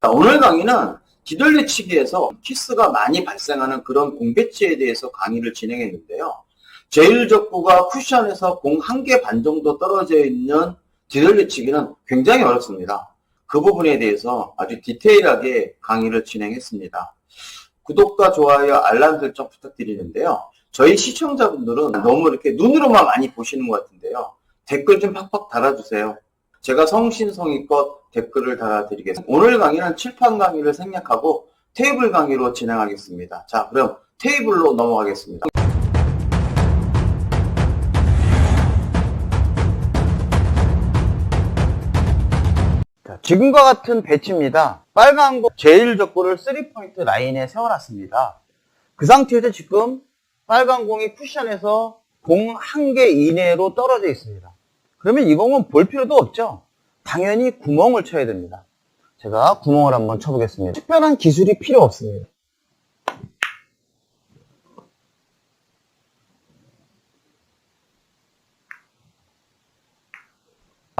오늘 강의는 뒤돌려치기에서 키스가 많이 발생하는 그런 공 배치에 대해서 강의를 진행했는데요. 제일적구가 쿠션에서 공 1개 반 정도 떨어져 있는 뒤돌려치기는 굉장히 어렵습니다. 그 부분에 대해서 아주 디테일하게 강의를 진행했습니다. 구독과 좋아요, 알람 설정 부탁드리는데요. 저희 시청자분들은 너무 이렇게 눈으로만 많이 보시는 것 같은데요. 댓글 좀 팍팍 달아주세요. 제가 성심성의껏 댓글을 달아드리겠습니다. 오늘 강의는 칠판 강의를 생략하고 테이블 강의로 진행하겠습니다. 자, 그럼 테이블로 넘어가겠습니다. 자, 지금과 같은 배치입니다. 빨간 공 제일적구를 3포인트 라인에 세워놨습니다. 그 상태에서 지금 빨간 공이 쿠션에서 공 1개 이내로 떨어져 있습니다. 그러면 이 공은 볼 필요도 없죠. 당연히 구멍을 쳐야 됩니다. 제가 구멍을 한번 쳐보겠습니다. 특별한 기술이 필요 없습니다.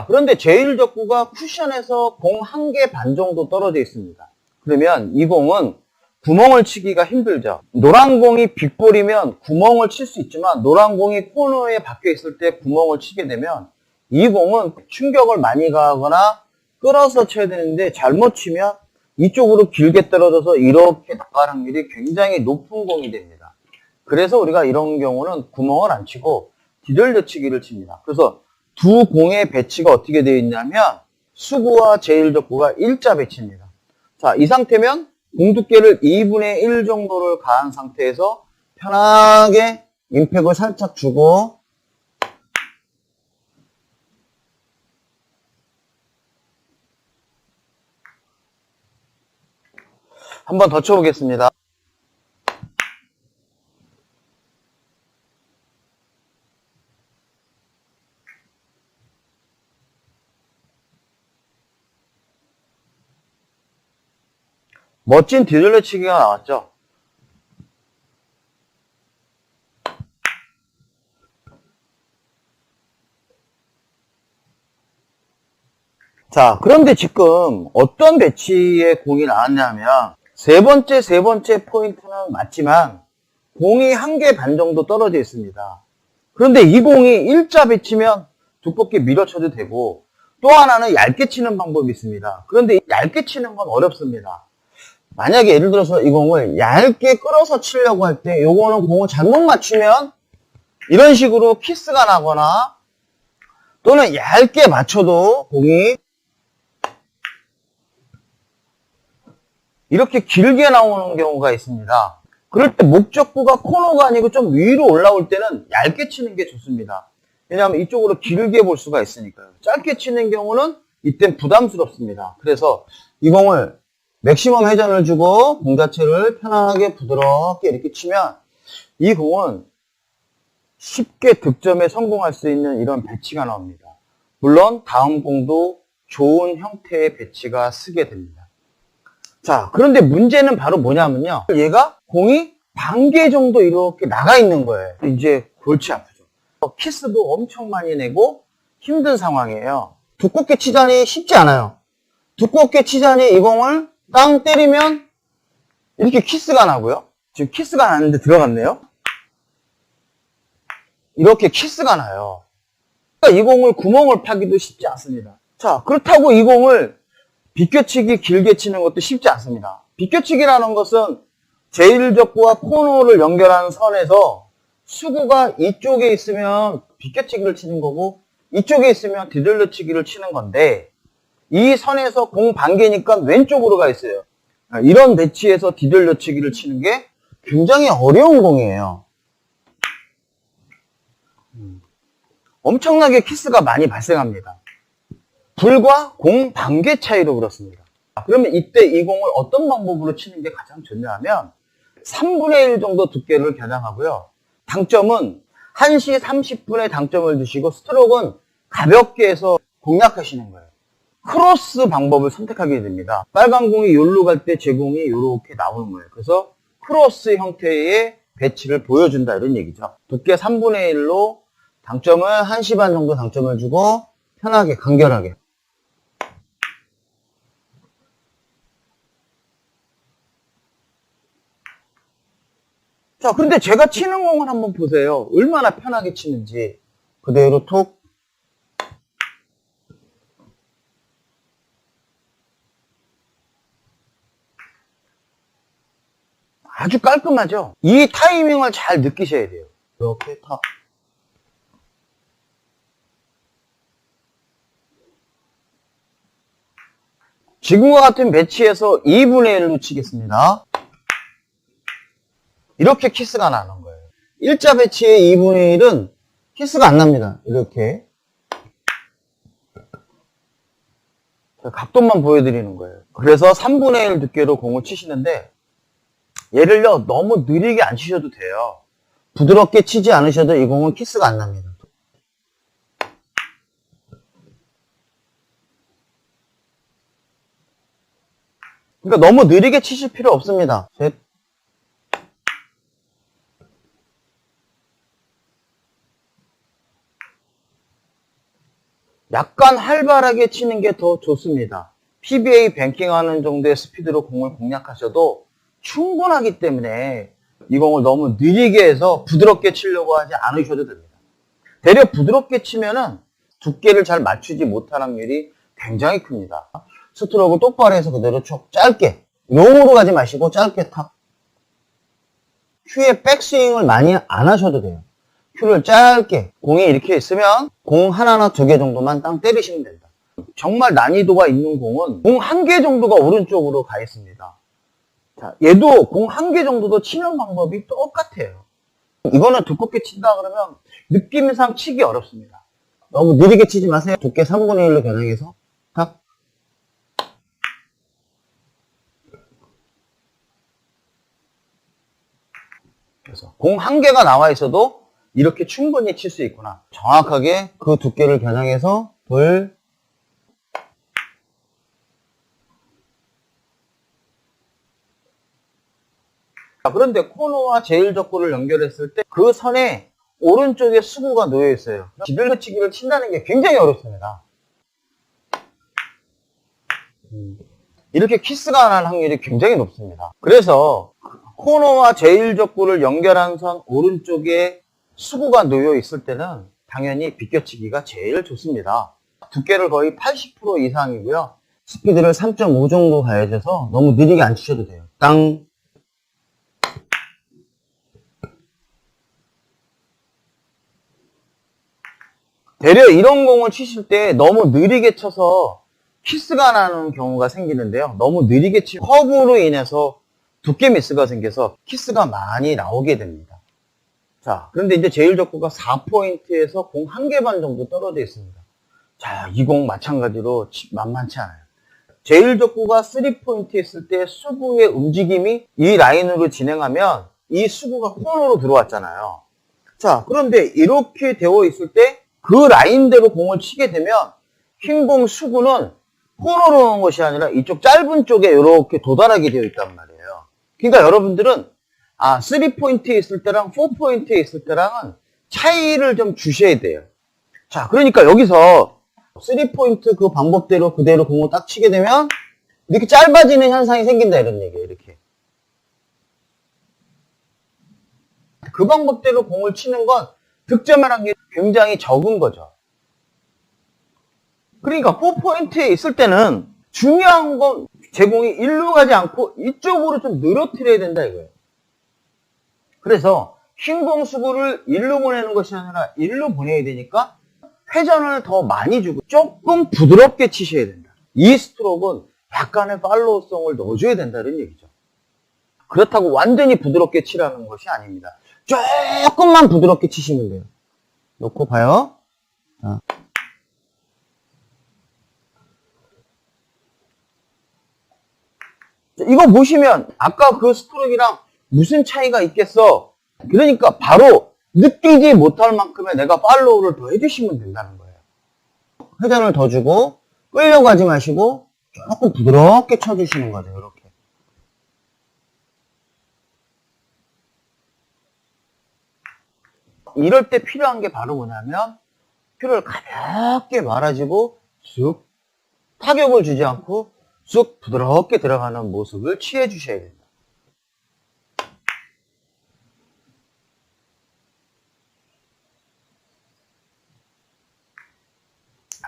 그런데 제일적구가 쿠션에서 공 1개 반 정도 떨어져 있습니다. 그러면 이 공은 구멍을 치기가 힘들죠. 노란 공이 빅볼이면 구멍을 칠 수 있지만 노란 공이 코너에 박혀 있을 때 구멍을 치게 되면 이 공은 충격을 많이 가하거나 끌어서 쳐야 되는데 잘못 치면 이쪽으로 길게 떨어져서 이렇게 나갈 확률이 굉장히 높은 공이 됩니다. 그래서 우리가 이런 경우는 구멍을 안 치고 뒤돌려치기를 칩니다. 그래서 두 공의 배치가 어떻게 되어 있냐면 수구와 제일적구가 일자 배치입니다. 자, 이 상태면 공 두께를 2분의 1 정도를 가한 상태에서 편하게 임팩을 살짝 주고 한번 더 쳐보겠습니다. 멋진 뒤돌려치기가 나왔죠. 자, 그런데 지금 어떤 배치의 공이 나왔냐면 세 번째 포인트는 맞지만 공이 1개 반 정도 떨어져 있습니다. 그런데 이 공이 일자 배치면 두껍게 밀어쳐도 되고 또 하나는 얇게 치는 방법이 있습니다. 그런데 얇게 치는 건 어렵습니다. 만약에 예를 들어서 이 공을 얇게 끌어서 치려고 할 때 요거는 공을 잘못 맞추면 이런 식으로 키스가 나거나 또는 얇게 맞춰도 공이 이렇게 길게 나오는 경우가 있습니다. 그럴 때 목적구가 코너가 아니고 좀 위로 올라올 때는 얇게 치는 게 좋습니다. 왜냐하면 이쪽으로 길게 볼 수가 있으니까요. 짧게 치는 경우는 이땐 부담스럽습니다. 그래서 이 공을 맥시멈 회전을 주고 공 자체를 편하게 부드럽게 이렇게 치면 이 공은 쉽게 득점에 성공할 수 있는 이런 배치가 나옵니다. 물론 다음 공도 좋은 형태의 배치가 쓰게 됩니다. 자, 그런데 문제는 바로 뭐냐면요. 얘가 공이 반개 정도 이렇게 나가 있는 거예요. 이제 골치 아프죠. 키스도 엄청 많이 내고 힘든 상황이에요. 두껍게 치자니 쉽지 않아요. 두껍게 치자니 이 공을 땅 때리면 이렇게 키스가 나고요. 지금 키스가 나는데 들어갔네요. 이렇게 키스가 나요. 그러니까 이 공을 구멍을 파기도 쉽지 않습니다. 자, 그렇다고 이 공을 비껴치기 길게 치는 것도 쉽지 않습니다. 비껴치기라는 것은 제일적구와 코너를 연결하는 선에서 수구가 이쪽에 있으면 비껴치기를 치는 거고 이쪽에 있으면 뒤돌려치기를 치는 건데 이 선에서 공 반개니까 왼쪽으로 가 있어요. 이런 배치에서 뒤돌려치기를 치는 게 굉장히 어려운 공이에요. 엄청나게 키스가 많이 발생합니다. 불과 공 반개 차이로 그렇습니다. 그러면 이때 이 공을 어떤 방법으로 치는 게 가장 좋냐 하면 3분의 1 정도 두께를 겨냥하고요. 당점은 1시 30분에 당점을 주시고 스트로크는 가볍게 해서 공략하시는 거예요. 크로스 방법을 선택하게 됩니다. 빨간 공이 요로 갈 때 제 공이 요렇게 나오는 거예요. 그래서 크로스 형태의 배치를 보여준다 이런 얘기죠. 두께 3분의 1로 당점을 1시 반 정도 당점을 주고 편하게 간결하게. 자, 그런데 제가 치는 공을 한번 보세요. 얼마나 편하게 치는지. 그대로 톡. 아주 깔끔하죠? 이 타이밍을 잘 느끼셔야 돼요. 이렇게 탁. 지금과 같은 배치에서 2분의 1로 치겠습니다. 이렇게 키스가 나는 거예요. 일자 배치의 2분의 1은 키스가 안 납니다. 이렇게. 각도만 보여드리는 거예요. 그래서 3분의 1 두께로 공을 치시는데 얘를요 너무 느리게 안 치셔도 돼요. 부드럽게 치지 않으셔도 이 공은 키스가 안 납니다. 그러니까 너무 느리게 치실 필요 없습니다. 셋. 약간 활발하게 치는 게 더 좋습니다. PBA 뱅킹하는 정도의 스피드로 공을 공략하셔도 충분하기 때문에 이 공을 너무 느리게 해서 부드럽게 치려고 하지 않으셔도 됩니다. 대략 부드럽게 치면은 두께를 잘 맞추지 못할 확률이 굉장히 큽니다. 스트로크를 똑바로 해서 그대로 쭉 짧게, 롱으로 가지 마시고 짧게 탁. 큐에 백스윙을 많이 안 하셔도 돼요. 큐를 짧게, 공이 이렇게 있으면 공 하나나 2개 정도만 땅 때리시면 된다. 정말 난이도가 있는 공은 공 1개 정도가 오른쪽으로 가 있습니다. 자, 얘도 공 1개 정도도 치는 방법이 똑같아요. 이거는 두껍게 친다 그러면 느낌상 치기 어렵습니다. 너무 느리게 치지 마세요. 두께 3분의 1로 겨냥해서 탁. 그래서 공 1개가 나와 있어도 이렇게 충분히 칠 수 있구나. 정확하게 그 두께를 겨냥해서 돌. 그런데 코너와 제일적구를 연결했을 때 그 선에 오른쪽에 수구가 놓여 있어요. 기별치기를 친다는 게 굉장히 어렵습니다. 이렇게 키스가 날 확률이 굉장히 높습니다. 그래서 코너와 제일적구를 연결한 선 오른쪽에 수구가 놓여 있을 때는 당연히 비껴치기가 제일 좋습니다. 두께를 거의 80% 이상이고요. 스피드를 3.5 정도 가해져서 너무 느리게 안 치셔도 돼요. 땅. 대려 이런 공을 치실 때 너무 느리게 쳐서 키스가 나는 경우가 생기는데요. 너무 느리게 치면 커브로 인해서 두께 미스가 생겨서 키스가 많이 나오게 됩니다. 자, 그런데 이제 제일적구가 4포인트에서 공 1개 반 정도 떨어져 있습니다. 자, 이 공 마찬가지로 만만치 않아요. 제일적구가 3포인트에 있을 때 수구의 움직임이 이 라인으로 진행하면 이 수구가 코너로 들어왔잖아요. 자, 그런데 이렇게 되어 있을 때 그 라인대로 공을 치게 되면 흰공 수구는 코너로 오는 것이 아니라 이쪽 짧은 쪽에 이렇게 도달하게 되어 있단 말이에요. 그러니까 여러분들은 3포인트에 있을 때랑 4포인트에 있을 때랑은 차이를 좀 주셔야 돼요. 자, 그러니까 여기서 3포인트 그 방법대로 그대로 공을 딱 치게 되면 이렇게 짧아지는 현상이 생긴다 이런 얘기예요. 이렇게. 그 방법대로 공을 치는 건 득점할 확률이 굉장히 적은 거죠. 그러니까 4포인트에 있을 때는 중요한 건 제공이 일로 가지 않고 이쪽으로 좀 늘어뜨려야 된다 이거예요. 그래서 흰공 수구를 일로 보내는 것이 아니라 일로 보내야 되니까 회전을 더 많이 주고 조금 부드럽게 치셔야 된다. 이 스트로크는 약간의 팔로우성을 넣어줘야 된다는 얘기죠. 그렇다고 완전히 부드럽게 치라는 것이 아닙니다. 조금만 부드럽게 치시면 돼요. 놓고 봐요. 자. 이거 보시면 아까 그 스트로크랑 무슨 차이가 있겠어? 그러니까 바로 느끼지 못할 만큼의 내가 팔로우를 더 해주시면 된다는 거예요. 회전을 더 주고 끌려가지 마시고 조금 부드럽게 쳐주시는 거죠. 이렇게. 이럴 때 필요한 게 바로 뭐냐면 큐를 가볍게 말아주고 쑥 타격을 주지 않고 쑥 부드럽게 들어가는 모습을 취해 주셔야 됩니다.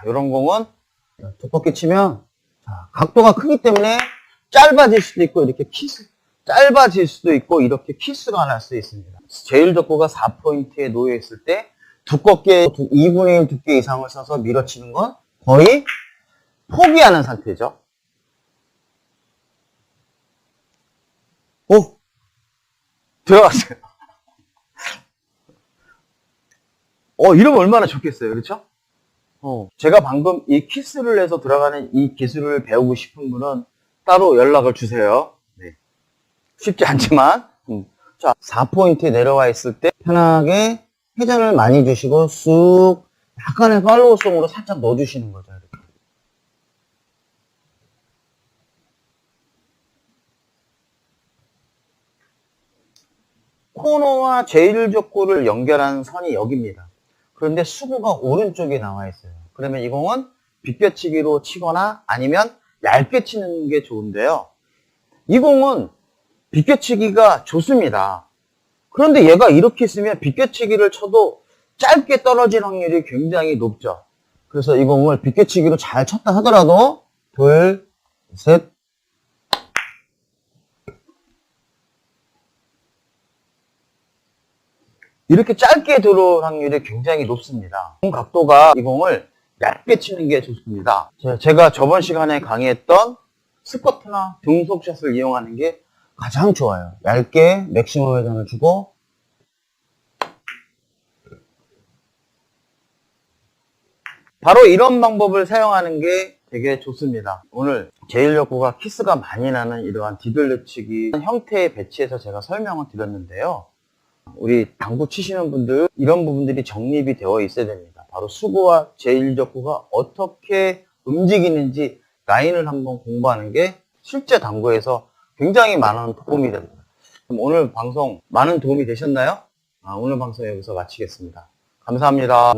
이런 공은 두껍게 치면 각도가 크기 때문에 짧아질 수도 있고 이렇게 짧아질 수도 있고 이렇게 키스가 날 수 있습니다. 제일적구가 4포인트에 놓여 있을 때 두껍게 2분의 1 두께 이상을 써서 밀어치는 건 거의 포기하는 상태죠. 오! 들어갔어요. 이러면 얼마나 좋겠어요. 그렇죠? 제가 방금 이 키스를 해서 들어가는 이 기술을 배우고 싶은 분은 따로 연락을 주세요. 네. 쉽지 않지만 자, 4포인트에 내려와 있을 때 편하게 회전을 많이 주시고 쑥 약간의 팔로우성으로 살짝 넣어주시는 거죠. 이렇게. 코너와 제일적구를 연결하는 선이 여기입니다. 그런데 수구가 오른쪽에 나와 있어요. 그러면 이 공은 비껴치기로 치거나 아니면 얇게 치는 게 좋은데요. 이 공은 비껴치기가 좋습니다. 그런데 얘가 이렇게 있으면 비껴치기를 쳐도 짧게 떨어질 확률이 굉장히 높죠. 그래서 이 공을 비껴치기로 잘 쳤다 하더라도 둘, 셋, 이렇게 짧게 들어올 확률이 굉장히 높습니다. 공 각도가 이 공을 얇게 치는 게 좋습니다. 제가 저번 시간에 강의했던 스쿼트나 등속샷을 이용하는 게 가장 좋아요. 얇게 맥시멈 회전을 주고 바로 이런 방법을 사용하는 게 되게 좋습니다. 오늘 제일적구가 키스가 많이 나는 이러한 디들려치기 형태의 배치에서 제가 설명을 드렸는데요. 우리 당구 치시는 분들 이런 부분들이 정립이 되어 있어야 됩니다. 바로 수구와 제일적구가 어떻게 움직이는지 라인을 한번 공부하는 게 실제 당구에서 굉장히 많은 도움이 됩니다. 그럼 오늘 방송 많은 도움이 되셨나요? 오늘 방송 여기서 마치겠습니다. 감사합니다.